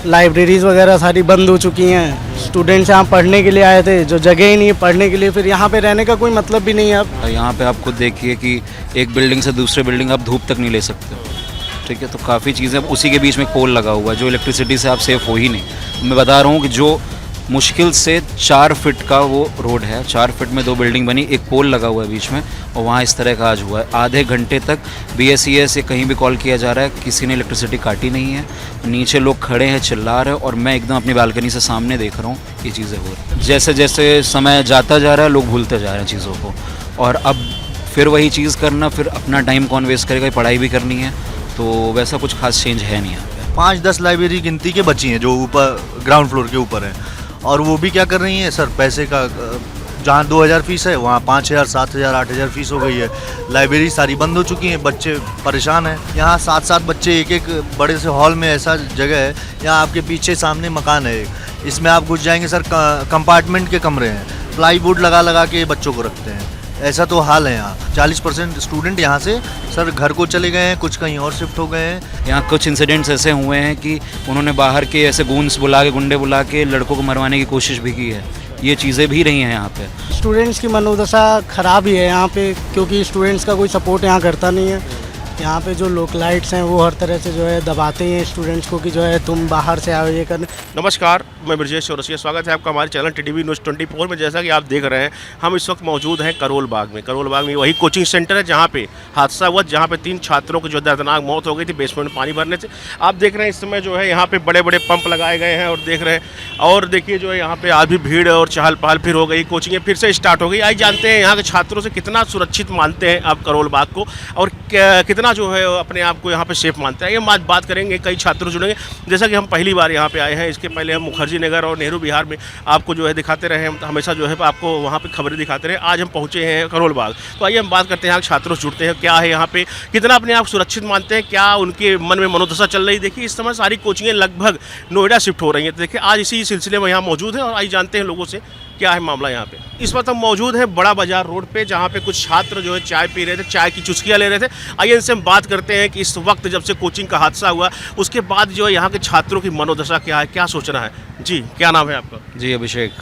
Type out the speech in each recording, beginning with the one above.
Libraries वगैरह सारी बंद हो चुकी हैं। स्टूडेंट्स यहाँ पढ़ने के लिए आए थे, जो जगह ही नहीं है पढ़ने के लिए, फिर यहाँ पे रहने का कोई मतलब भी नहीं है अब। यहाँ पे आप खुद देखिए कि एक बिल्डिंग से दूसरे बिल्डिंग आप धूप तक नहीं ले सकते, ठीक है। तो काफ़ी चीज़ें, उसी के बीच में पोल लगा हुआ है जो इलेक्ट्रिसिटी से आप सेफ हो ही नहीं। मैं बता रहा हूँ कि जो मुश्किल से 4 फीट का वो रोड है, 4 फीट में 2 बिल्डिंग बनी, एक पोल लगा हुआ है बीच में, और वहाँ इस तरह का आज हुआ है। आधे घंटे तक BSES से कहीं भी कॉल किया जा रहा है, किसी ने इलेक्ट्रिसिटी काटी नहीं है। नीचे लोग खड़े हैं, चिल्ला रहे हैं, और मैं एकदम अपनी बालकनी से सामने देख रहा हूँ ये चीज़ें हो रही हैं। जैसे जैसे समय जाता जा रहा है लोग भूलते जा रहे हैं चीज़ों को, और अब फिर वही चीज़ करना, फिर अपना टाइम कौन वेस्ट करेगा, पढ़ाई भी करनी है, तो वैसा कुछ खास चेंज है नहीं यहाँ पे। 5-10 लाइब्रेरी गिनती के बची हैं जो ऊपर ग्राउंड फ्लोर के ऊपर हैं, और वो भी क्या कर रही हैं सर, पैसे का जहाँ 2000 फीस है वहाँ 5000, 7000, 8000 फीस हो गई है। लाइब्रेरी सारी बंद हो चुकी हैं, बच्चे परेशान हैं। यहाँ 7-7 बच्चे एक बड़े से हॉल में, ऐसा जगह है यहाँ आपके पीछे सामने मकान है, इसमें आप घुस जाएंगे सर, कंपार्टमेंट के कमरे हैं, प्लाईवुड लगा लगा के बच्चों को रखते हैं। ऐसा तो हाल है यहाँ। 40% स्टूडेंट यहाँ से सर घर को चले गए हैं, कुछ कहीं और शिफ्ट हो गए हैं। यहाँ कुछ इंसिडेंट्स ऐसे हुए हैं कि उन्होंने बाहर के ऐसे गूंस बुला के, गुंडे बुला के लड़कों को मरवाने की कोशिश भी की है। ये चीज़ें भी रही हैं यहाँ पे। स्टूडेंट्स की मनोदशा ख़राब ही है यहाँ पे, क्योंकि स्टूडेंट्स का कोई सपोर्ट यहाँ करता नहीं है। यहाँ पे जो लोकलाइट्स हैं वो हर तरह से जो है दबाते हैं स्टूडेंट्स को कि जो है तुम बाहर से आओ ये करने। नमस्कार, मैं ब्रजेश चौरसिया, स्वागत है आपका हमारे चैनल TTV न्यूज़ 24 में। जैसा कि आप देख रहे हैं, हम इस वक्त मौजूद हैं करोल बाग में। करोल बाग में वही कोचिंग सेंटर है जहाँ पे हादसा हुआ, जहाँ पे 3 छात्रों की जो दर्दनाक मौत हो गई थी बेसमेंट में पानी भरने से। आप देख रहे हैं इस समय जो है यहाँ पे बड़े बड़े पंप लगाए गए हैं, और देख रहे हैं, और देखिए जो है यहाँ पे आज भी भीड़ और चहल पहल फिर हो गई, कोचिंगें फिर से स्टार्ट हो गई। आइए जानते हैं यहाँ के छात्रों से कितना सुरक्षित मानते हैं आप करोल बाग को, और कितना जो है अपने आप को यहाँ पे सेफ मानते हैं। ये बात करेंगे, कई छात्र जुड़ेंगे। जैसा कि हम पहली बार यहाँ पे आए हैं, इसके पहले हम मुखर्जी नगर और नेहरू विहार में आपको जो है दिखाते रहे, हम हमेशा जो है आपको वहाँ पे खबरें दिखाते रहे। आज हम पहुँचे हैं करोल बाग, तो आइए हम बात करते हैं यहाँ छात्रों से जुड़ते हैं, क्या है यहाँ पे, कितना अपने आप सुरक्षित मानते हैं, क्या उनके मन में मनोदशा चल रही। देखिए इस समय सारी कोचिंगें लगभग नोएडा शिफ्ट हो रही हैं। तो देखिए आज इसी सिलसिले में यहाँ मौजूद है, और आइए जानते हैं लोगों से क्या है मामला यहाँ पे। इस वक्त हम मौजूद हैं बड़ा बाजार रोड पे, जहाँ पे कुछ छात्र जो है चाय पी रहे थे, चाय की चुस्कियाँ ले रहे थे। आइए इनसे हम बात करते हैं कि इस वक्त जब से कोचिंग का हादसा हुआ उसके बाद जो है यहाँ के छात्रों की मनोदशा क्या है, क्या सोचना है। जी, क्या नाम है आपका? जी, अभिषेक।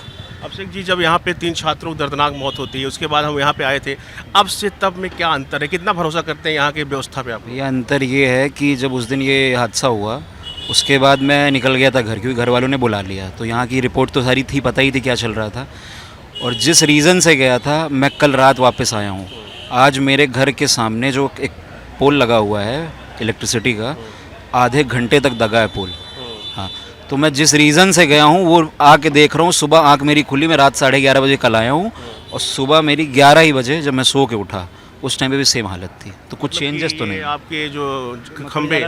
अभिषेक जी, जब यहाँ पे 3 छात्रों की दर्दनाक मौत होती है, उसके बाद हम यहाँ पे आए थे, अब से तब में क्या अंतर है, कितना भरोसा करते हैं यहाँ की व्यवस्था पे आप? ये अंतर ये है कि जब उस दिन ये हादसा हुआ उसके बाद मैं निकल गया था घर, क्योंकि घर वालों ने बुला लिया। तो यहाँ की रिपोर्ट तो सारी थी, पता ही थी क्या चल रहा था, और जिस रीज़न से गया था मैं कल रात वापस आया हूँ। आज मेरे घर के सामने जो एक पोल लगा हुआ है इलेक्ट्रिसिटी का, आधे घंटे तक दगा है पोल। हाँ, तो मैं जिस रीज़न से गया हूँ वो आके देख रहा हूँ। सुबह आँख मेरी खुली, मैं रात 11:30 बजे कल आया हूँ, और सुबह मेरी 11 ही बजे जब मैं सो के उठा, उस टाइम पे भी सेम हालत थी। तो कुछ चेंजेस तो नहीं। आपके जो खंभे,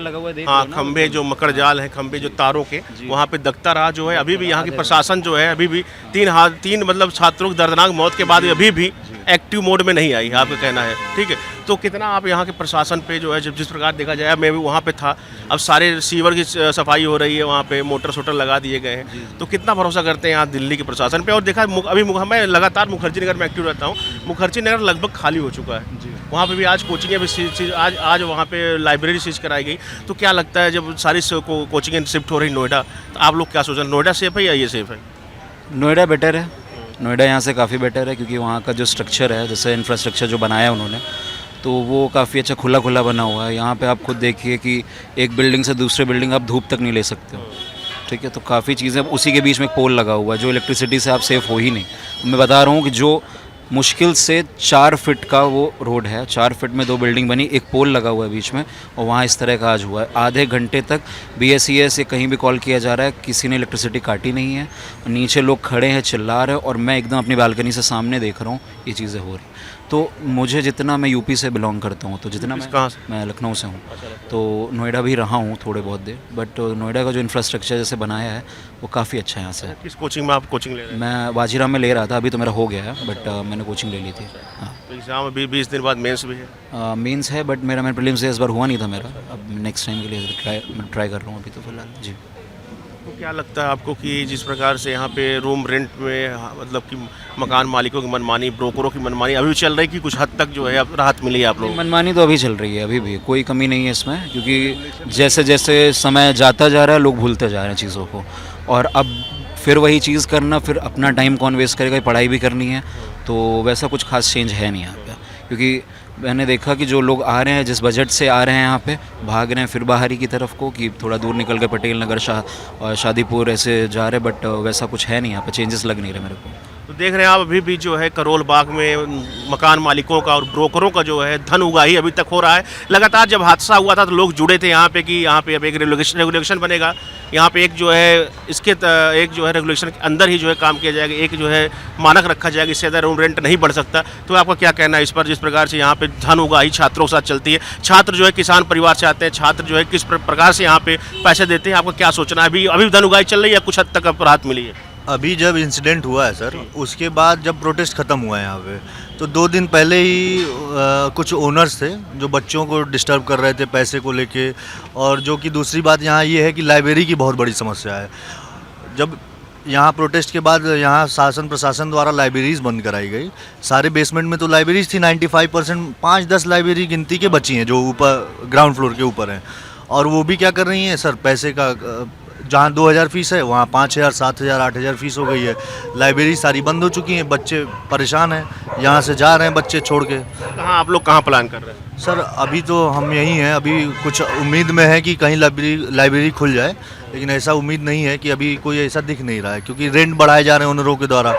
हाँ खंभे जो मकर जाल है, खंभे जो तारों के, वहाँ पे दगता रहा जो है। अभी भी यहाँ की प्रशासन जो है अभी भी 3 मतलब छात्रों की दर्दनाक मौत के बाद अभी भी एक्टिव मोड में नहीं आई है, आपका कहना है, ठीक है। तो कितना आप यहाँ के प्रशासन पे जो है, जब जिस प्रकार देखा जाए, मैं भी वहाँ पे था, अब सारे सीवर की सफाई हो रही है, वहाँ पे मोटर लगा दिए गए हैं, तो कितना भरोसा करते हैं यहाँ दिल्ली के प्रशासन पे? और देखा अभी मैं लगातार मुखर्जी नगर में एक्टिव रहता हूँ, मुखर्जी नगर लगभग खाली हो चुका है। वहाँ पे भी आज कोचिंगें भी आज वहाँ पे लाइब्रेरी सीज कराई गई। तो क्या लगता है जब सारी कोचिंगें शिफ्ट हो रही नोएडा, तो आप लोग क्या सोच रहे हैं, नोएडा सेफ है या ये सेफ है? नोएडा बेटर है, नोएडा यहाँ से काफ़ी बेटर है, क्योंकि वहाँ का जो स्ट्रक्चर है, जैसे इंफ्रास्ट्रक्चर जो बनाया है उन्होंने, तो वो काफ़ी अच्छा खुला खुला बना हुआ है। यहाँ पे आप खुद देखिए कि एक बिल्डिंग से दूसरे बिल्डिंग आप धूप तक नहीं ले सकते हो, ठीक है। तो काफ़ी चीज़ें, उसी के बीच में पोल लगा हुआ है जो इलेक्ट्रिसिटी से आप सेफ हो ही नहीं। मैं बता रहा हूँ कि जो मुश्किल से 4 फीट का वो रोड है, 4 फीट में 2 बिल्डिंग बनी, एक पोल लगा हुआ है बीच में, और वहाँ इस तरह का आज हुआ है। आधे घंटे तक BSES से कहीं भी कॉल किया जा रहा है, किसी ने इलेक्ट्रिसिटी काटी नहीं है। नीचे लोग खड़े हैं, चिल्ला रहे हैं, और मैं एकदम अपनी बालकनी से सामने देख रहा हूँ ये चीज़ें हो रही। तो मुझे जितना, मैं यूपी से बिलोंग करता हूँ, तो जितना मैं लखनऊ से हूँ, तो नोएडा भी रहा हूँ थोड़े बहुत देर, बट नोएडा का जो इंफ्रास्ट्रक्चर जैसे बनाया है वो काफ़ी अच्छा है यहाँ से। किस कोचिंग में आप कोचिंग ले रहे हैं? मैं बाजीराम में ले रहा था, अभी तो मेरा हो गया है, बट मैंने कोचिंग ले ली थी। हाँ, तो एग्जाम अभी 20 दिन बाद मेंस भी है? मेंस है, बट मेरा प्रीलिम्स इस बार हुआ नहीं था मेरा। अब नेक्स्ट टाइम के लिए ट्राई कर रहा हूँ अभी तो फिलहाल। जी, तो क्या लगता है आपको कि जिस प्रकार से यहाँ पे रूम रेंट में मतलब कि मकान मालिकों की मनमानी, ब्रोकरों की मनमानी अभी भी चल रही है कि कुछ हद तक जो है अब राहत मिली है आप लोगों को? मनमानी तो अभी चल रही है, अभी भी कोई कमी नहीं है इसमें, क्योंकि जैसे जैसे समय जाता जा रहा है लोग भूलते जा रहे हैं चीज़ों को, और अब फिर वही चीज़ करना, फिर अपना टाइम कौन वेस्ट करेगा, पढ़ाई भी करनी है, तो वैसा कुछ खास चेंज है नहीं यहाँ पे। क्योंकि मैंने देखा कि जो लोग आ रहे हैं, जिस बजट से आ रहे हैं यहाँ पे, भाग रहे हैं फिर बाहर ही की तरफ को, कि थोड़ा दूर निकल के पटेल नगर, शादीपुर ऐसे जा रहे, बट वैसा कुछ है नहीं यहाँ पे, चेंजेस लग नहीं रहे मेरे को। तो देख रहे हैं आप अभी भी जो है करोल बाग में मकान मालिकों का और ब्रोकरों का जो है धन उगाही अभी तक हो रहा है। लगातार जब हादसा हुआ था तो लोग जुड़े थे यहाँ पे कि यहाँ पे अब एक रेगुलेशन बनेगा, यहाँ पे एक जो है एक जो है रेगुलेशन के अंदर ही जो है काम किया जाएगा, एक जो है मानक रखा जाएगा, इससे ज़्यादा रूम रेंट नहीं बढ़ सकता। तो आपका क्या कहना है इस पर, जिस प्रकार से यहाँ पे धन उगाही छात्रों के साथ चलती है, छात्र जो है किसान परिवार से आते हैं, छात्र जो है किस प्रकार से यहाँ पे पैसे देते हैं, आपका क्या सोचना है? अभी धन उगाही चल रही है या कुछ हद तक अब राहत मिली है? अभी जब इंसिडेंट हुआ है सर, उसके बाद जब प्रोटेस्ट ख़त्म हुआ है यहाँ पे, तो 2 दिन पहले ही कुछ ओनर्स थे जो बच्चों को डिस्टर्ब कर रहे थे पैसे को लेके, और जो कि दूसरी बात यहाँ ये है कि लाइब्रेरी की बहुत बड़ी समस्या है। जब यहाँ प्रोटेस्ट के बाद यहाँ शासन प्रशासन द्वारा लाइब्रेरीज़ बंद कराई गई, सारे बेसमेंट में तो लाइब्रेरीज थी, 95% 5-10 लाइब्रेरी गिनती के बची हैं जो ऊपर ग्राउंड फ्लोर के ऊपर हैं, और वो भी क्या कर रही हैं सर, पैसे का जहाँ 2000 फीस है वहाँ 5000, 7000, 8000 फीस हो गई है। लाइब्रेरी सारी बंद हो चुकी हैं, बच्चे परेशान हैं, यहाँ से जा रहे हैं बच्चे छोड़ के। कहाँ आप लोग कहाँ प्लान कर रहे हैं? सर अभी तो हम यहीं हैं, अभी कुछ उम्मीद में है कि कहीं लाइब्रेरी खुल जाए, लेकिन ऐसा उम्मीद नहीं है कि अभी कोई ऐसा दिख नहीं रहा है, क्योंकि रेंट बढ़ाए जा रहे हैं ओनरों के द्वारा,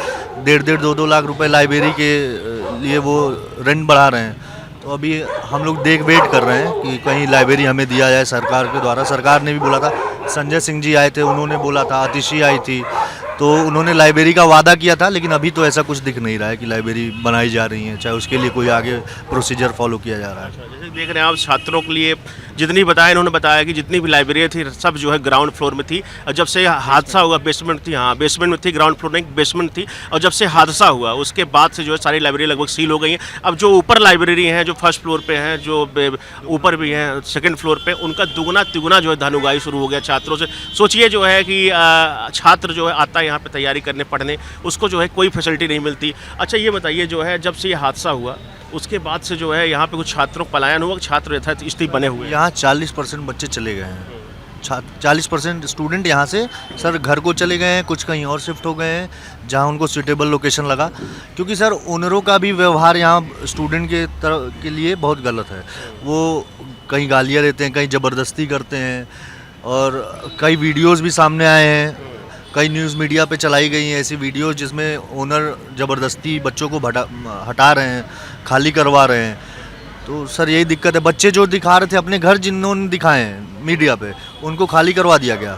1.5 2 लाख रुपए लाइब्रेरी के लिए वो रेंट बढ़ा रहे हैं। तो अभी हम लोग वेट कर रहे हैं कि कहीं लाइब्रेरी हमें दिया जाए सरकार के द्वारा। सरकार ने भी बोला था, संजय सिंह जी आए थे, उन्होंने बोला था, आतिशी आई थी, तो उन्होंने लाइब्रेरी का वादा किया था, लेकिन अभी तो ऐसा कुछ दिख नहीं रहा है कि लाइब्रेरी बनाई जा रही है, चाहे उसके लिए कोई आगे प्रोसीजर फॉलो किया जा रहा है। जैसे देख रहे हैं आप, छात्रों के लिए जितनी बताया, इन्होंने बताया कि जितनी भी लाइब्रेरी थी सब जो है ग्राउंड फ्लोर में थी, और जब से हादसा हुआ बेसमेंट थी, हाँ बेसमेंट में थी, ग्राउंड फ्लोर नहीं बेसमेंट थी, और जब से हादसा हुआ उसके बाद से जो है सारी लाइब्रेरी लगभग सील हो गई हैं। अब जो ऊपर लाइब्रेरी हैं, जो फर्स्ट फ्लोर पे हैं, जो ऊपर भी हैं सेकंड फ्लोर पे, उनका दुगना तिगुना जो है धन उगाही शुरू हो गया छात्रों से। सोचिए जो है कि छात्र जो है आता है यहाँ पे तैयारी करने पढ़ने, उसको जो है कोई फैसिलिटी नहीं मिलती। अच्छा ये बताइए जो है, जब से ये हादसा हुआ उसके बाद से जो है यहाँ पे कुछ छात्रों का पलायन हुआ, छात्र यथास्थिति बने हुए हैं? यहाँ 40% बच्चे चले गए हैं, 40% स्टूडेंट यहाँ से सर घर को चले गए हैं, कुछ कहीं और शिफ्ट हो गए हैं जहाँ उनको सूटेबल लोकेशन लगा, क्योंकि सर ओनरों का भी व्यवहार यहाँ स्टूडेंट के लिए बहुत गलत है। वो कहीं गालियाँ देते हैं, कहीं ज़बरदस्ती करते हैं, और कई वीडियोस भी सामने आए हैं, कई न्यूज़ मीडिया पे चलाई गई हैं ऐसी वीडियोस जिसमें ओनर ज़बरदस्ती बच्चों को हटा रहे हैं, खाली करवा रहे हैं। तो सर यही दिक्कत है, बच्चे जो दिखा रहे थे अपने घर, जिन्होंने दिखाए हैं मीडिया पे, उनको खाली करवा दिया गया,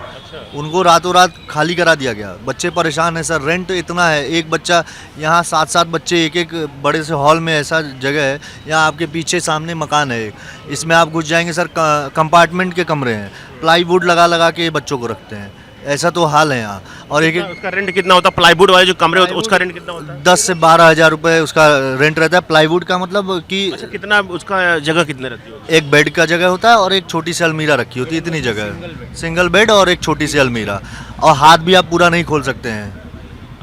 उनको रातों रात खाली करा दिया गया। बच्चे परेशान हैं सर, रेंट इतना है, एक बच्चा यहाँ 7-7 बच्चे एक बड़े से हॉल में, ऐसा जगह है, यहाँ आपके पीछे सामने मकान है, इसमें आप घुस जाएंगे सर, कंपार्टमेंट के कमरे हैं, प्लाईवुड लगा के बच्चों को रखते हैं, ऐसा तो हाल है यहाँ। और उसका रेंट कितना होता है? प्लाईवुड वाले जो कमरे होते हैं उसका रेंट कितना होता है? 10 से 12 हज़ार रुपये उसका रेंट रहता है। प्लाईवुड का मतलब कि अच्छा, कितना उसका जगह कितने रहती है? एक बेड का जगह होता है और एक छोटी सी अलमीरा रखी होती है, इतनी जगह है, सिंगल बेड और एक छोटी सी अलमीरा, और हाथ भी आप पूरा नहीं खोल सकते हैं।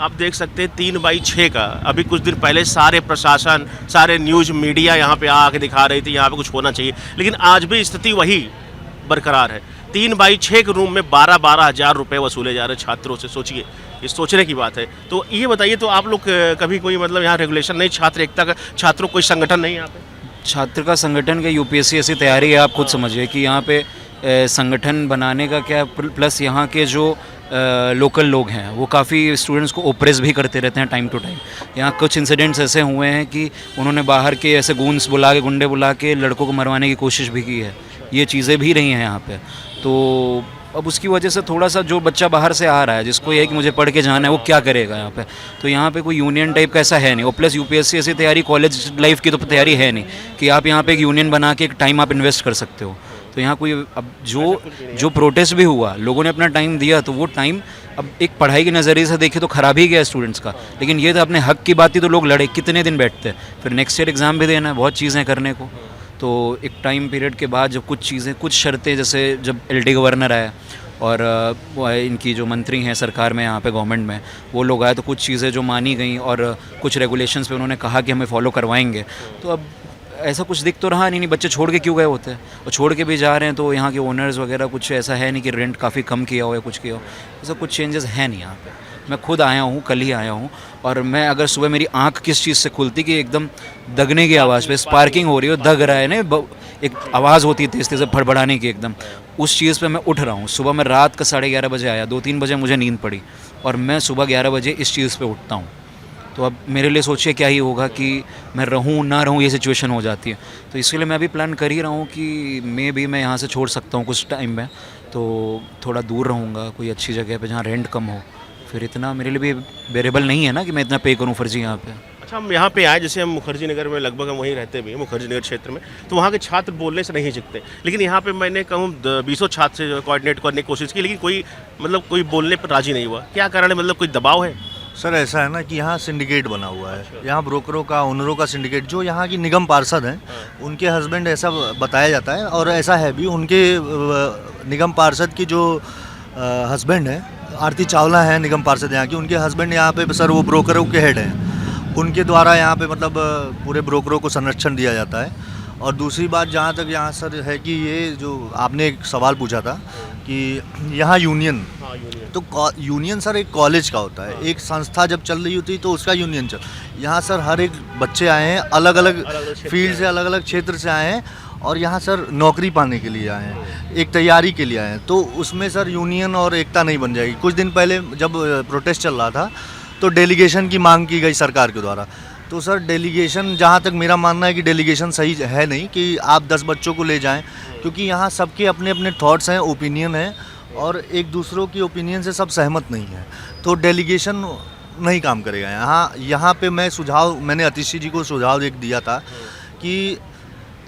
आप देख सकते हैं 3x6 का, अभी कुछ दिन पहले सारे प्रशासन, सारे न्यूज़ मीडिया यहाँ पे आके दिखा रही थी यहाँ पे कुछ होना चाहिए, लेकिन आज भी स्थिति वही बरकरार है। 3x6 के रूम में 12-12 हज़ार रुपये वसूले जा रहे हैं छात्रों से। सोचिए, ये सोचने की बात है। तो ये बताइए, तो आप लोग कभी कोई मतलब यहाँ रेगुलेशन नहीं, छात्र एकता का, छात्रों कोई संगठन नहीं यहाँ पे? छात्र का संगठन के यूपीएससी ऐसी तैयारी है, आप खुद समझिए कि यहाँ पे संगठन बनाने का क्या, प्लस यहाँ के जो लोकल लोग हैं वो काफ़ी स्टूडेंट्स को ओप्रेस भी करते रहते हैं टाइम टू टाइम। यहाँ कुछ इंसिडेंट्स ऐसे हुए हैं कि उन्होंने बाहर के ऐसे गुंडे बुला के लड़कों को मरवाने की कोशिश भी की है, ये चीज़ें भी रही हैं यहाँ पे। तो अब उसकी वजह से थोड़ा सा जो बच्चा बाहर से आ रहा है, जिसको ये है कि मुझे पढ़ के जाना है, वो क्या करेगा यहाँ पे? तो यहाँ पे कोई यूनियन टाइप का ऐसा है नहीं, और प्लस यूपीएससी ऐसी तैयारी, कॉलेज लाइफ की तो तैयारी है नहीं कि आप यहाँ पे एक यूनियन बना के एक टाइम आप इन्वेस्ट कर सकते हो। तो यहाँ कोई अब जो प्रोटेस्ट भी हुआ, लोगों ने अपना टाइम दिया, तो वो टाइम अब एक पढ़ाई के नज़रिए से देखे तो ख़राब ही गया स्टूडेंट्स का, लेकिन ये तो अपने हक की बात थी, तो लोग लड़े, कितने दिन बैठते, फिर नेक्स्ट ईयर एग्ज़ाम भी देना है, बहुत चीज़ें करने को। तो एक टाइम पीरियड के बाद जब कुछ चीज़ें, कुछ शर्तें, जैसे जब एलडी गवर्नर आया और वो इनकी जो मंत्री हैं सरकार में यहाँ पे गवर्नमेंट में, वो लोग आए तो कुछ चीज़ें जो मानी गई और कुछ रेगुलेशंस पे उन्होंने कहा कि हमें फॉलो करवाएंगे। तो अब ऐसा कुछ दिख तो रहा नहीं, बच्चे छोड़ के क्यों गए होते हैं, और छोड़ के भी जा रहे हैं तो यहाँ के ओनर्स वगैरह कुछ ऐसा है नहीं कि रेंट काफ़ी कम किया हो या कुछ किया हो, ऐसा कुछ चेंजेस है नहीं यहाँ पे। मैं खुद आया हूँ, कल ही आया हूँ, और मैं अगर सुबह मेरी आंख किस चीज़ से खुलती कि एकदम दगने की आवाज़ पे स्पार्किंग हो रही हो, दग रहा है ना, एक आवाज़ होती है तेज़ तेज़ फड़फड़ाने की एकदम, उस चीज़ पे मैं उठ रहा हूँ। सुबह मैं रात का 11:30 बजे आया, 2-3 बजे मुझे नींद पड़ी और मैं सुबह 11 बजे इस चीज़ पे उठता हूँ। तो अब मेरे लिए सोचिए क्या ही होगा कि मैं रहूँ ना रहूँ, ये सिचुएशन हो जाती है। तो इसलिए मैं अभी प्लान कर ही रहा हूँ कि मैं यहाँ से छोड़ सकता हूँ कुछ टाइम में, तो थोड़ा दूर रहूँगा कोई अच्छी जगह पे जहाँ रेंट कम हो। फिर इतना मेरे लिए भी बेरेबल नहीं है ना कि मैं इतना पे करूँ फर्जी यहाँ पे। अच्छा, हम यहाँ पे आए, जैसे हम मुखर्जी नगर में लगभग हम वहीं रहते भी हैं, मुखर्जी नगर क्षेत्र में, तो वहाँ के छात्र बोलने से नहीं झिकते, लेकिन यहाँ पे मैंने कहूँ 20 छात्र से कोऑर्डिनेट करने की कोशिश की, लेकिन कोई बोलने पर राजी नहीं हुआ। क्या कारण है, मतलब कोई दबाव है? सर ऐसा है ना कि यहाँ सिंडिकेट बना हुआ है, यहाँ ब्रोकरों का, ओनरों का सिंडिकेट। जो यहाँ की निगम पार्षद हैं, उनके हस्बैंड, ऐसा बताया जाता है और ऐसा है भी, उनके निगम पार्षद की जो हस्बैंड है, आरती चावला हैं निगम पार्षद यहाँ की, उनके हस्बैंड यहाँ पे सर वो ब्रोकरों के हेड हैं। उनके द्वारा यहाँ पे मतलब पूरे ब्रोकरों को संरक्षण दिया जाता है। और दूसरी बात जहाँ तक यहाँ सर है कि ये जो आपने एक सवाल पूछा था कि यहाँ यूनियन, तो यूनियन सर एक कॉलेज का होता है, एक संस्था जब चल रही होती है तो उसका यूनियन चल। यहाँ सर हर एक बच्चे आए हैं, अलग अलग फील्ड से, अलग अलग क्षेत्र से आए हैं और यहाँ सर नौकरी पाने के लिए आए हैं, एक तैयारी के लिए आए हैं। तो उसमें सर यूनियन और एकता नहीं बन जाएगी। कुछ दिन पहले जब प्रोटेस्ट चल रहा था तो डेलीगेशन की मांग की गई सरकार के द्वारा। तो सर डेलीगेशन, जहाँ तक मेरा मानना है कि डेलीगेशन सही है नहीं कि आप 10 बच्चों को ले जाएं, क्योंकि यहाँ सबके अपने अपने थॉट्स हैं, ओपिनियन है और एक दूसरों की ओपिनियन से सब सहमत नहीं है, तो डेलीगेशन नहीं काम करेगा। यहाँ पे मैंने अतिशी जी को सुझाव एक दिया था कि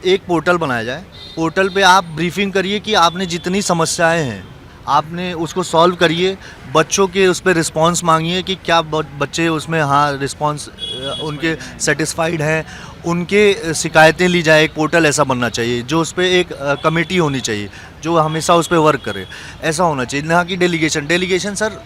एक पोर्टल बनाया जाए, पोर्टल पे आप ब्रीफिंग करिए कि आपने जितनी समस्याएं हैं आपने उसको सॉल्व करिए, बच्चों के उस पर रिस्पांस मांगिए कि क्या बच्चे उसमें रिस्पांस उनके सेटिस्फाइड हैं, उनके शिकायतें ली जाए। एक पोर्टल ऐसा बनना चाहिए जो उस पर एक कमेटी होनी चाहिए जो हमेशा उस पर वर्क करे, ऐसा होना चाहिए। यहाँ की डेलीगेशन सर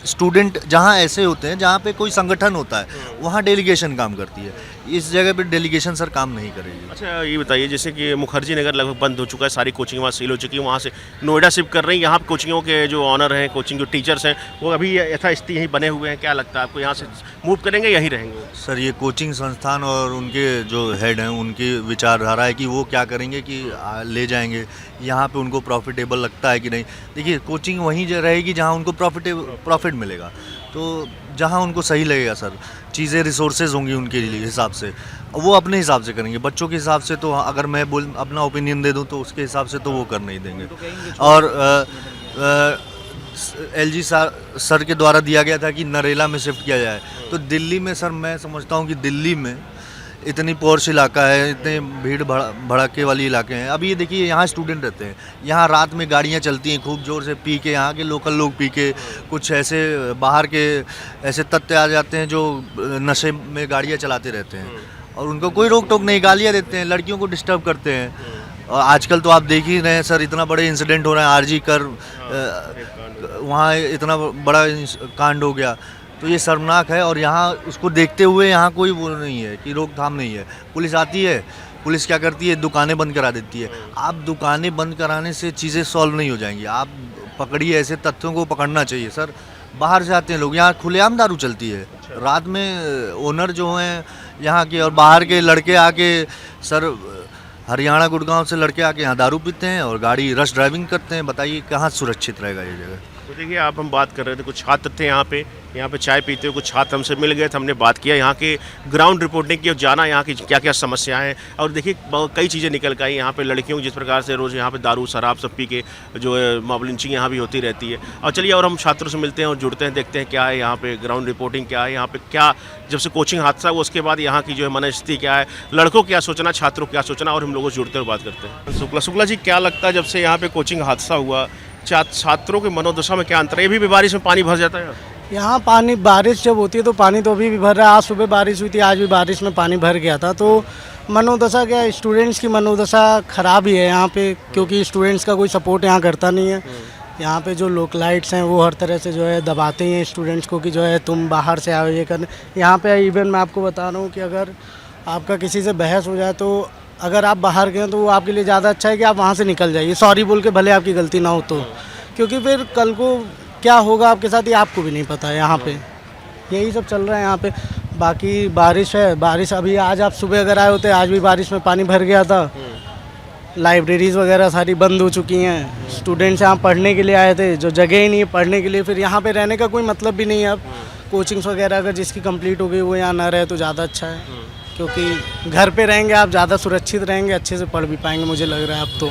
स्टूडेंट जहाँ ऐसे होते हैं जहाँ पे कोई संगठन होता है वहाँ डेलीगेशन काम करती है, इस जगह पे डेलीगेशन सर काम नहीं करेगी। अच्छा, ये बताइए, जैसे कि मुखर्जी नगर लगभग बंद हो चुका है, सारी कोचिंग वहाँ सील हो चुकी है, वहाँ से नोएडा शिफ्ट कर रही हैं। यहाँ कोचिंगों के जो ऑनर हैं, कोचिंग जो टीचर्स हैं, वो अभी यथास्थिति यहीं बने हुए हैं। क्या लगता है आपको, यहाँ से मूव करेंगे, यहीं रहेंगे? सर ये कोचिंग संस्थान और उनके जो हेड हैं उनकी विचारधारा है कि वो क्या करेंगे कि ले जाएंगे, यहाँ पे उनको प्रॉफिटेबल लगता है कि नहीं। देखिए कोचिंग वहीं रहेगी जहाँ उनको प्रॉफिट मिलेगा, तो जहाँ उनको सही लगेगा सर, चीज़ें रिसोर्सेज होंगी उनके लिए हिसाब से, वो अपने हिसाब से करेंगे। बच्चों के हिसाब से तो अगर मैं अपना ओपिनियन दे दूं तो उसके हिसाब से तो वो कर नहीं देंगे। और LG सर के द्वारा दिया गया था कि नरेला में शिफ्ट किया जाए, तो दिल्ली में सर मैं समझता हूँ कि दिल्ली में इतनी पॉश इलाका है, इतने भीड़ भड़के वाली इलाके हैं। अभी ये देखिए यहाँ स्टूडेंट रहते हैं, यहाँ रात में गाड़ियाँ चलती हैं खूब ज़ोर से, पी के यहाँ के लोकल लोग पी के, कुछ ऐसे बाहर के ऐसे तत्व आ जाते हैं जो नशे में गाड़ियाँ चलाते रहते हैं और उनको कोई रोक टोक नहीं, गालियाँ देते हैं, लड़कियों को डिस्टर्ब करते हैं। और आजकल तो आप देख ही रहे हैं सर, इतना बड़े इंसिडेंट हो रहे हैं, RG कर वहाँ इतना बड़ा कांड हो गया, तो ये शर्मनाक है। और यहाँ उसको देखते हुए यहाँ कोई वो नहीं है कि रोकथाम नहीं है। पुलिस आती है, पुलिस क्या करती है, दुकानें बंद करा देती है। आप दुकानें बंद कराने से चीज़ें सॉल्व नहीं हो जाएंगी, आप पकड़िए, ऐसे तथ्यों को पकड़ना चाहिए सर। बाहर से आते हैं लोग, यहाँ खुलेआम दारू चलती है रात में, ओनर जो हैं यहाँ के और बाहर के लड़के आके सर, हरियाणा गुड़गांव से लड़के आके यहाँ दारू पीते हैं और गाड़ी रश ड्राइविंग करते हैं। बताइए कहाँ सुरक्षित रहेगा ये जगह। तो देखिए, आप हम बात कर रहे थे, कुछ छात्र थे यहाँ पे चाय पीते हुए, कुछ छात्र हमसे मिल गए थे, हमने बात किया यहाँ के ग्राउंड रिपोर्टिंग की, जाना यहाँ की क्या क्या समस्याएं हैं, और देखिए कई चीज़ें निकल के आई। यहाँ पे लड़कियों की जिस प्रकार से रोज़ यहाँ पे दारू शराब सब पी के जो है मॉब लिंचिंग यहाँ भी होती रहती है। और चलिए, और हम छात्रों से मिलते हैं और जुड़ते हैं, देखते हैं क्या है यहाँ पे ग्राउंड रिपोर्टिंग, क्या है यहाँ पे, क्या जब से कोचिंग हादसा हुआ उसके बाद यहाँ की जो है मनस्थिति क्या है, लड़कों क्या सोचना, छात्रों क्या सोचना, और हम लोगों से जुड़ते हुए बात करते हैं। शुक्ला जी, क्या लगता है जब से यहाँ पे कोचिंग हादसा हुआ, छात्रों के मनोदशा में क्या अंतर है? ये भी बारिश में पानी भर जाता है यहाँ पानी, बारिश जब होती है तो पानी तो अभी भी भर रहा है। आज सुबह बारिश हुई थी, आज भी बारिश में पानी भर गया था। तो मनोदशा क्या, स्टूडेंट्स की मनोदशा ख़राब ही है यहाँ पे, क्योंकि स्टूडेंट्स का कोई सपोर्ट यहाँ करता नहीं है। यहाँ पे जो लोकलाइट्स हैं वो हर तरह से जो है दबाते हैं स्टूडेंट्स को कि जो है तुम बाहर से आओ ये करने। यहाँ पे इवन मैं आपको बता रहा हूँ कि अगर आपका किसी से बहस हो जाए तो अगर आप बाहर गए तो वो आपके लिए ज़्यादा अच्छा है कि आप वहाँ से निकल जाइए, सॉरी बोल के, भले आपकी गलती ना हो तो, क्योंकि फिर कल को क्या होगा आपके साथ ये आपको भी नहीं पता है। यहाँ पे यही सब चल रहा है यहाँ पे। बाकी बारिश है, बारिश अभी आज आप सुबह अगर आए होते, आज भी बारिश में पानी भर गया था। लाइब्रेरीज़ वगैरह सारी बंद हो चुकी हैं। स्टूडेंट्स यहाँ पढ़ने के लिए आए थे, जो जगह ही नहीं है पढ़ने के लिए, फिर यहाँ पे रहने का कोई मतलब भी नहीं है। अब कोचिंग्स वगैरह अगर जिसकी कंप्लीट हो गई वो यहाँ ना रहे तो ज़्यादा अच्छा है, क्योंकि घर पे रहेंगे आप ज़्यादा सुरक्षित रहेंगे, अच्छे से पढ़ भी पाएंगे मुझे लग रहा है अब तो।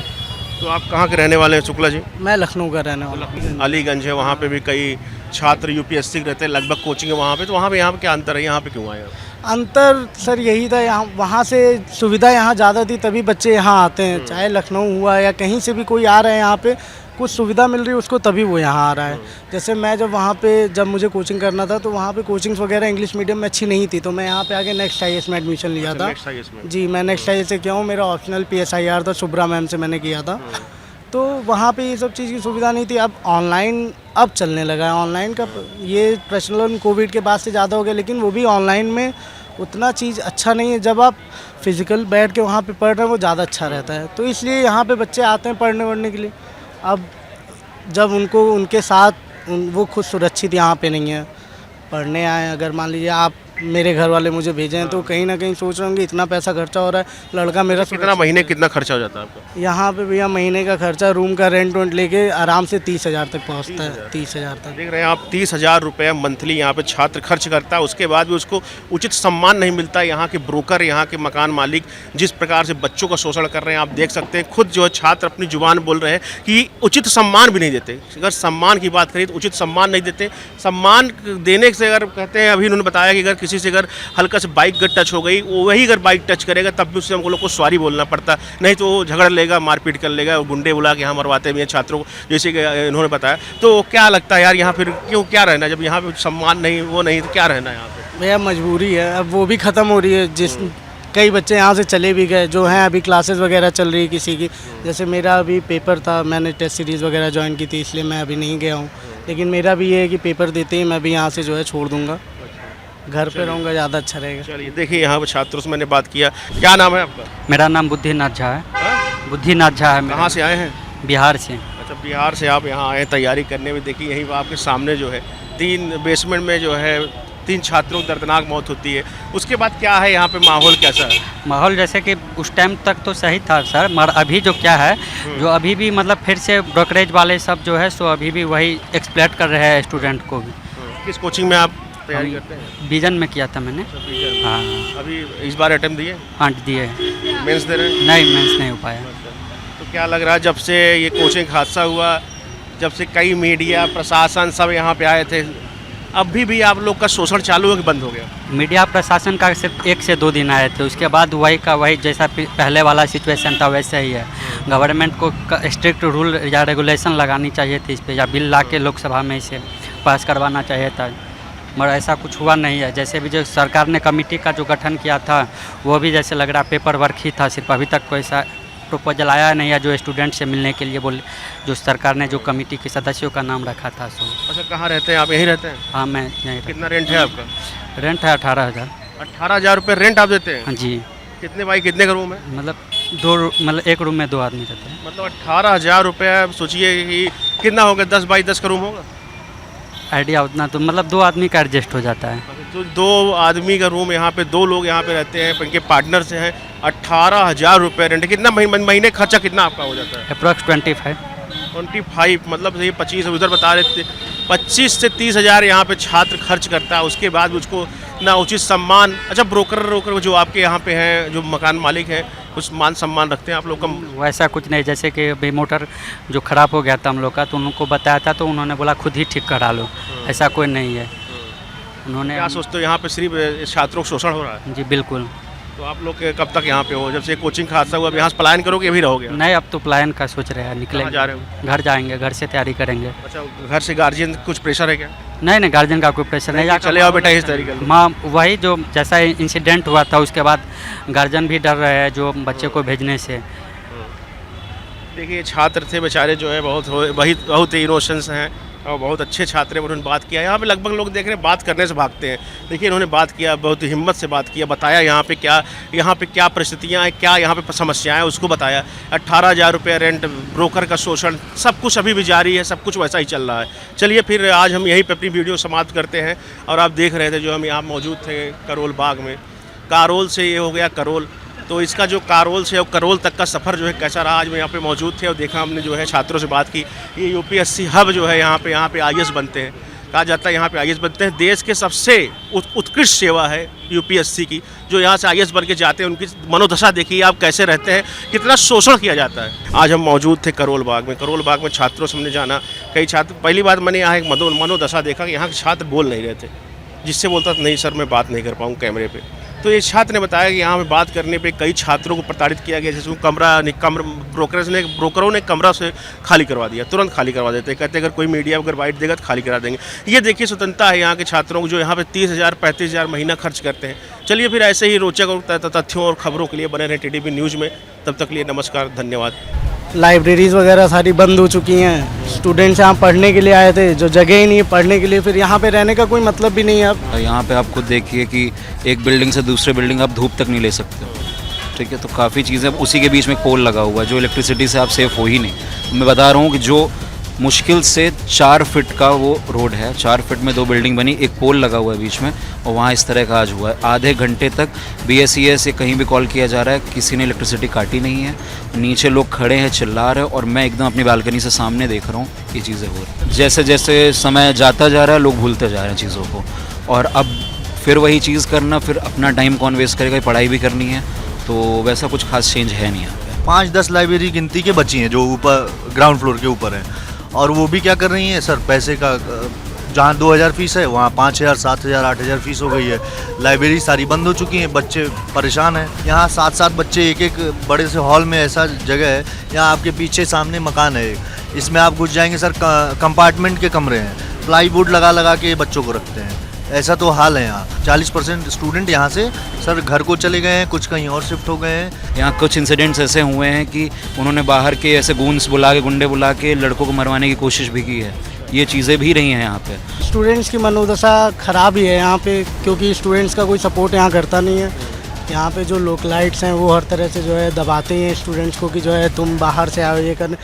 तो आप कहाँ के रहने वाले हैं शुक्ला जी? मैं लखनऊ का रहने वाला हूँ। अलीगंज है, वहाँ पे भी कई छात्र यूपीएससी रहते हैं, लगभग कोचिंग है वहाँ पे, तो वहाँ पे यहाँ पे क्या अंतर है, यहाँ पे क्यों आए आप? अंतर सर यही था, यहाँ वहाँ से सुविधा यहाँ ज़्यादा थी तभी बच्चे यहाँ आते हैं। चाहे लखनऊ हुआ या कहीं से भी कोई आ रहा है यहाँ पे, कुछ सुविधा मिल रही है उसको तभी वो यहाँ आ रहा है। जैसे मैं जब वहाँ पे जब मुझे कोचिंग करना था तो वहाँ पे कोचिंग्स वगैरह इंग्लिश मीडियम में अच्छी नहीं थी, तो मैं यहाँ पे आके नेक्स्ट IAS में एडमिशन लिया था। जी, मैं नेक्स्ट IAS से किया हूँ, मेरा ऑप्शनल PSIR था, शुभ्रा मैम से मैंने किया था। तो वहाँ पे ये सब चीज़ की सुविधा नहीं थी। अब ऑनलाइन अब चलने लगा है, ऑनलाइन का ये प्रचलन कोविड के बाद से ज़्यादा हो गया, लेकिन वो भी ऑनलाइन में उतना चीज़ अच्छा नहीं है। जब आप फिज़िकल बैठ के वहाँ पे पढ़ रहे हैं वो ज़्यादा अच्छा रहता है, तो इसलिए यहाँ पे बच्चे आते हैं पढ़ने वढ़ने के लिए। अब जब उनको उनके साथ वो खुद सुरक्षित यहाँ पे नहीं है, पढ़ने आए, अगर मान लीजिए आप मेरे घर वाले मुझे भेजे हैं तो कहीं ना कहीं सोच रहे होंगे इतना पैसा खर्चा हो रहा है, लड़का मेरा कितना महीने कितना खर्चा हो जाता है आपका? यहाँ पे भैया महीने का खर्चा रूम का रेंट वेंट लेके आराम से 30,000 तक पहुँचता है। 30,000 तक देख रहे हैं आप, 30,000 रुपये मंथली यहाँ पे छात्र खर्च करता है, उसके बाद भी उसको उचित सम्मान नहीं मिलता। यहाँ के ब्रोकर, यहाँ के मकान मालिक जिस प्रकार से बच्चों का शोषण कर रहे हैं आप देख सकते हैं। खुद जो है छात्र अपनी जुबान बोल रहे हैं कि उचित सम्मान भी नहीं देते। अगर सम्मान की बात करें तो उचित सम्मान नहीं देते। सम्मान देने से अगर कहते हैं, अभी उन्होंने बताया कि अगर किसी से अगर हल्का से बाइक अगर टच हो गई, वो वही अगर बाइक टच करेगा तब भी उससे हम लोग को सॉरी बोलना पड़ता, नहीं तो वो झगड़ लेगा, मारपीट कर लेगा, गुंडे बुला के यहाँ मरवाते भी हैं छात्रों को, जैसे कि इन्होंने बताया। तो क्या लगता है यार, यहाँ फिर क्यों क्या रहना, जब यहाँ पे सम्मान नहीं वो नहीं तो क्या रहना यहाँ पे? भैया मजबूरी है, अब वो भी ख़त्म हो रही है। जिस कई बच्चे यहाँ से चले भी गए जो हैं, अभी क्लासेस वगैरह चल रही है किसी की। जैसे मेरा अभी पेपर था, मैंने टेस्ट सीरीज़ वगैरह ज्वाइन की थी, इसलिए मैं अभी नहीं गया हूँ। लेकिन मेरा भी ये है कि पेपर देते ही मैं भी यहाँ से जो है छोड़ दूँगा, घर पे रहूँगा, ज़्यादा अच्छा रहेगा। चलिए देखिए, यहाँ पर छात्रों से मैंने बात किया। क्या नाम है आपका? मेरा नाम बुद्धिनाथ झा है। बुद्धिनाथ झा है। कहाँ से आए हैं? बिहार से। अच्छा, बिहार से आप यहाँ आए तैयारी करने में। देखिए यहीं आपके सामने जो है 3 बेसमेंट में जो है 3 छात्रों की दर्दनाक मौत होती है। उसके बाद क्या है यहाँ पे माहौल कैसा है? माहौल जैसे कि उस टाइम तक तो सही था सर, मगर अभी जो क्या है, जो अभी भी मतलब फिर से ब्रोकरेज वाले सब जो है सो अभी भी वही एक्सप्लॉइट कर रहे हैं स्टूडेंट को भी। किस कोचिंग में आप तैयारी करते हैं? विजन में किया था मैंने। हाँ, अभी इस बार अटेम्प्ट दिए? हाँ दिए। मेंस दे रहे हैं? नहीं, मेंस नहीं हो पाया। तो क्या लग रहा है, जब से ये कोचिंग हादसा हुआ, जब से कई मीडिया प्रशासन सब यहाँ पे आए थे, अभी भी आप लोग का शोषण चालू है कि बंद हो गया? मीडिया प्रशासन का सिर्फ 1 से 2 दिन आए थे, उसके बाद वही का वही जैसा पहले वाला सिचुएशन था वैसे ही है। गवर्नमेंट को स्ट्रिक्ट रूल या रेगुलेशन लगानी चाहिए थी इस पर, या बिल ला के लोकसभा में इसे पास करवाना चाहिए था, मगर ऐसा कुछ हुआ नहीं है। जैसे भी जो सरकार ने कमेटी का जो गठन किया था वो भी जैसे लग रहा पेपर वर्क ही था, सिर्फ अभी तक कोई ऐसा प्रपोजल आया नहीं है जो स्टूडेंट से मिलने के लिए बोले, जो सरकार ने जो कमेटी के सदस्यों का नाम रखा था। सो अच्छा, कहाँ रहते हैं आप? यहीं रहते हैं? हाँ, मैं यहीं। कितना रेंट है आपका? रेंट है 18,000। 18,000 रुपये रेंट आप देते हैं? हाँ जी। कितने बाई कितने का रूम है? मतलब 1 रूम में 2 आदमी रहते हैं। मतलब 18,000 रुपये, आप सोचिए कि कितना होगा, 10 बाई 10 का रूम होगा? आइडिया उतना तो मतलब 2 आदमी का एडजस्ट हो जाता है। तो 2 आदमी का रूम, यहाँ पे 2 लोग यहाँ पे रहते हैं, इनके पार्टनर से हैं। 18,000 रुपये रेंट। कितना महीने खर्चा कितना आपका हो जाता है? अप्रॉक्स 25। मतलब ये 25 उधर बता रहे थे, 25 से 30,000 यहाँ पे छात्र खर्च करता है। उसके बाद उसको ना उचित सम्मान। अच्छा, ब्रोकर जो आपके यहाँ पे हैं, जो मकान मालिक हैं, कुछ मान सम्मान रखते हैं आप लोग का? वैसा कुछ नहीं, जैसे कि अभी मोटर जो ख़राब हो गया था हम लोग का, तो उनको बताया था तो उन्होंने बोला खुद ही ठीक करा लो, ऐसा कोई नहीं है। उन्होंने क्या सोचते हो, यहाँ पे सिर्फ छात्रों का शोषण हो रहा है? जी बिल्कुल। तो आप लोग कब तक यहाँ पे हो? जब से कोचिंग का हादसा हुआ, अब यहाँ से पलायन करोगे, अभी रहोगे? नहीं, अब तो पलायन का सोच रहे हैं, निकले जा रहे हो? घर जाएंगे, घर से तैयारी करेंगे। अच्छा, घर से गार्जियन कुछ प्रेशर है क्या? नहीं, गार्जियन का कोई प्रेशर नहीं। चले आओ बेटा, इस तरीके से। माँ वही जो जैसा इंसिडेंट हुआ था उसके बाद गार्जियन भी डर रहे हैं जो बच्चे को भेजने से। देखिए छात्र थे बेचारे जो है बहुत ही इनोसेंस हैं और बहुत अच्छे छात्र हैं। उन्होंने बात किया, यहाँ पे लगभग लोग देख रहे हैं बात करने से भागते हैं। देखिए इन्होंने बात किया, बहुत हिम्मत से बात किया, बताया यहाँ पे क्या परिस्थितियाँ हैं, क्या यहाँ पे समस्याएं हैं, उसको बताया। 18,000 रुपये रेंट, ब्रोकर का शोषण, सब कुछ अभी भी जारी है, सब कुछ वैसा ही चल रहा है। चलिए फिर आज हम यहीं पर अपनी वीडियो समाप्त करते हैं। और आप देख रहे थे जो हम यहाँ मौजूद थे करोल बाग में, कारोल से ये हो गया करोल, तो इसका जो कारोल से और करोल तक का सफ़र जो है कैसा रहा, आज मैं यहाँ पे मौजूद थे और देखा हमने जो है छात्रों से बात की। ये यूपीएससी हब जो है यहाँ पे आईएएस बनते हैं, कहा जाता है यहाँ पे आईएएस बनते हैं। देश के सबसे उत्कृष्ट सेवा है यूपीएससी की, जो यहाँ से आईएएस बन के जाते हैं। उनकी मनोदशा देखिए आप कैसे रहते हैं, कितना शोषण किया जाता है। आज हम मौजूद थे करोल बाग में। करोल बाग में छात्रों से हमने जाना, कई छात्र, पहली बार मैंने यहाँ एक मनोदशा देखा कि यहाँ के छात्र बोल नहीं रहे थे। जिससे बोलता था नहीं सर मैं बात नहीं कर पाऊँ कैमरे पे, तो ये छात्र ने बताया कि यहाँ पे बात करने पे कई छात्रों को प्रताड़ित किया गया। जैसे ब्रोकरों ने कमरा से खाली करवा दिया, तुरंत खाली करवा देते, कहते अगर कोई मीडिया अगर बाइट देगा तो खाली करा देंगे। ये देखिए स्वतंत्रता है यहाँ के छात्रों को, जो यहाँ पे 30,000 35,000 महीना खर्च करते हैं। चलिए फिर ऐसे ही रोचक तथ्यों और खबरों के लिए बने रहे टीडीपी न्यूज़ में। तब तक के लिए नमस्कार, धन्यवाद। लाइब्रेरीज़ वगैरह सारी बंद हो चुकी हैं। स्टूडेंट्स यहाँ पढ़ने के लिए आए थे, जो जगह ही नहीं है पढ़ने के लिए, फिर यहाँ पे रहने का कोई मतलब भी नहीं है अब। यहाँ पे आप खुद देखिए कि एक बिल्डिंग से दूसरे बिल्डिंग आप धूप तक नहीं ले सकते हो, ठीक है। तो काफ़ी चीज़ें, उसी के बीच में पोल लगा हुआ है, जो इलेक्ट्रिसिटी से आप सेफ हो ही नहीं। मैं बता रहा हूँ कि जो मुश्किल से 4 फीट का वो रोड है, 4 फीट में 2 बिल्डिंग बनी, एक पोल लगा हुआ है बीच में, और वहाँ इस तरह का आज हुआ है। आधे घंटे तक BSES से कहीं भी कॉल किया जा रहा है, किसी ने इलेक्ट्रिसिटी काटी नहीं है। नीचे लोग खड़े हैं, चिल्ला रहे हैं, और मैं एकदम अपनी बालकनी से सामने देख रहा हूँ ये चीज़ें हो रही। जैसे जैसे समय जाता जा रहा है, लोग भूलते जा रहे हैं चीज़ों को, और अब फिर वही चीज़ करना, फिर अपना टाइम कौन वेस्ट करेगा, पढ़ाई भी करनी है, तो वैसा कुछ खास चेंज है नहीं यहाँ पे। 5-10 लाइब्रेरी गिनती के बची हैं जो ऊपर ग्राउंड फ्लोर के ऊपर हैं, और वो भी क्या कर रही हैं सर, पैसे का, जहाँ 2,000 फीस है वहाँ 5,000 7,000 8,000 फीस हो गई है। लाइब्रेरी सारी बंद हो चुकी हैं, बच्चे परेशान हैं। यहाँ 7-7 बच्चे एक बड़े से हॉल में, ऐसा जगह है, यहाँ आपके पीछे सामने मकान है, इसमें आप घुस जाएंगे सर, कंपार्टमेंट के कमरे हैं, प्लाईवुड लगा के बच्चों को रखते हैं। ऐसा तो हाल है यहाँ। 40% स्टूडेंट यहाँ से सर घर को चले गए हैं, कुछ कहीं और शिफ्ट हो गए हैं। यहाँ कुछ इंसिडेंट्स ऐसे हुए हैं कि उन्होंने बाहर के ऐसे गूंस बुला के, गुंडे बुला के लड़कों को मरवाने की कोशिश भी की है। ये चीज़ें भी रही हैं यहाँ पे। स्टूडेंट्स की मनोदशा ख़राब ही है यहाँ पे, क्योंकि स्टूडेंट्स का कोई सपोर्ट यहाँ करता नहीं है। यहाँ पे जो लोकलाइट्स हैं वो हर तरह से जो है दबाते हैं स्टूडेंट्स को कि जो है तुम बाहर से आओ ये करने।